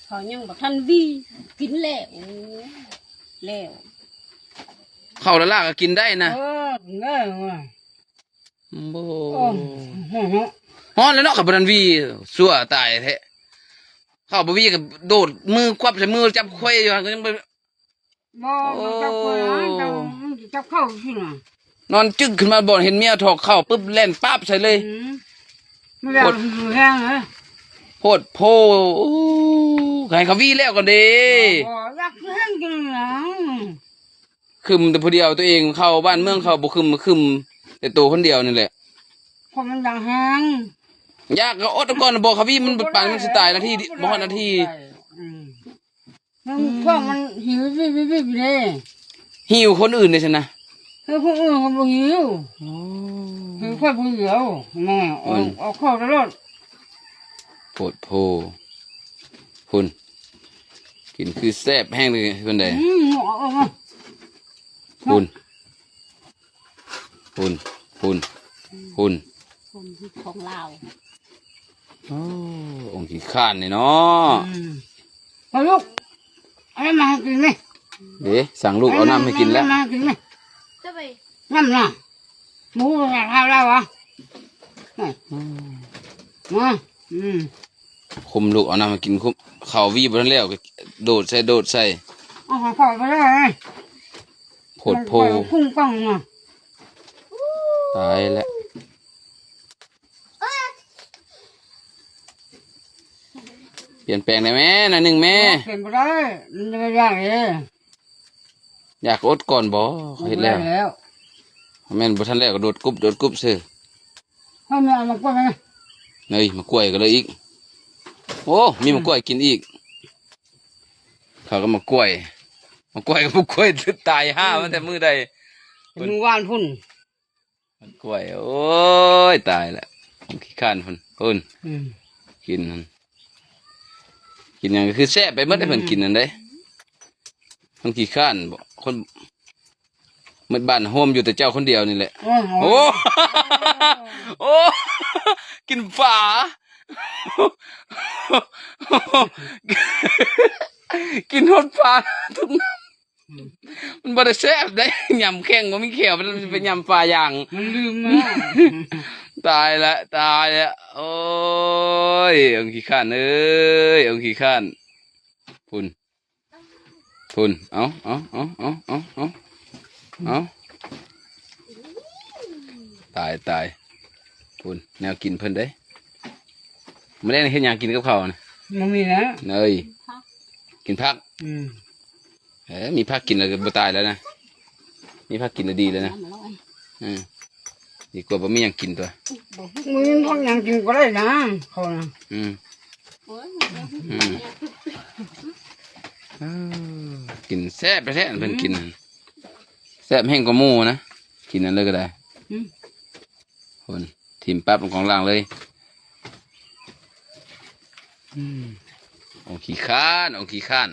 เขายังบอกท่านวีกินแล้วข้าวละลาก็กินได้นะง่ายว่ะโบ้ฮ้อนแล้วเนาะกับบันวีสั่วตายแท้ข้าวบวีกับโดดมือควับใส่มือจับควายอยู่ก็ยังบ่จับควายจับเข้าสิน่ะนอนจึ๊กขึ้นมาบ่เห็นเมียถอกเข้าปุ๊บเล่นปั๊บใส่เลยไม่อยากอยู่แห้งเลยโพดโพใครเขาวีแล้วกันดีอยากแห้งกันหลังคึมแต่ผู้เดียวตัวเองเข้าบ้านเมืองเข้าบุคึมแต่ตัวคนเดียวนี่แหละเพราะมันอยากแห้งยากก็อดก่อนบอกเขาวีมันปานมันสไตล์นาทีบ่ฮอดนาทีเพราะมันหิววิบเลยหิวคนอื่นเลยสินะคนอื่นเขาบ่หิวหิวแค่ผู้เดียวแม่เอาเข้าตลอดโพดโพคุณกินคือแซ่บแห้งเลยคนใดคุณของเราองค์ขี้ข้านนี่เนาะเอาลูกอะไรมาให้กินไหมเดี๋ยวสั่งลูกเอาน้ำให้กินแล้วมากินไหมจะไปน้ำน่ะหมูอยากเอาแล้ววะมาคุมลูกเอาน้ำมากินคุมข่าววีบนแล้วก็โดดใส่เอาข้าวไปเลยโผดโพพุ่งปังมาตายแล้วเปลี่ยนแปลงได้ไหมหน่อยหนึ่งแม่เปลี่ยนไปได้มันจะไม่ยากเลยอยากอดก่อนบ่เห็นแล้วแม่นบ่ทันแล้วก็โดดกุบซื้อถ้าไม่เอามากล้วยไหมเนยมากล้วยก็เลยอีกโอ้มีมากล้วยกินอีกเขาก็มากล้วยกับมากล้วยตายห้ามันแต่มือใดมือวานพุ่นมากล้วยโอ้ยตายแล้วขี้ข้านพุ่นกินอย่างคือแซ่บไปเมื่อได้เพิ่นกินนั่นได้มันขี้ข้านบ่คนเมื่อบ้านโฮมอยู่แต่เจ้าคนเดียวนี่แหละโอ้กินฝากินหดฝาทุกมันบ่ได้แซ่บได้ยำแข้งบ่มีเขียวมันเป็นยำฝาอย่างมันลืมมาตายละโอ้ยองขี้ข้านเอ้ยองขี้ข้านพุ่นเอาตายพุ่นแนวกินเพิ่นได้ไม่ได้เห็นอย่างกินกับเขานะมันมีนะเนยกินผักมีผักกินแล้วก็บ่ตายแล้วนะมีผักกินแล้วดีแล้วนะดีกว่าบ่มีอย่างกินตัวมึงพักอย่างกินก็ได้นะเขานะกินแซ่บไปแท้เพิ่นกินแซ่บแห้งกว่าหมูนะกินนั่นเลยก็ได้คนทิมปั๊บลงของล่างเลยองขี้ข้าน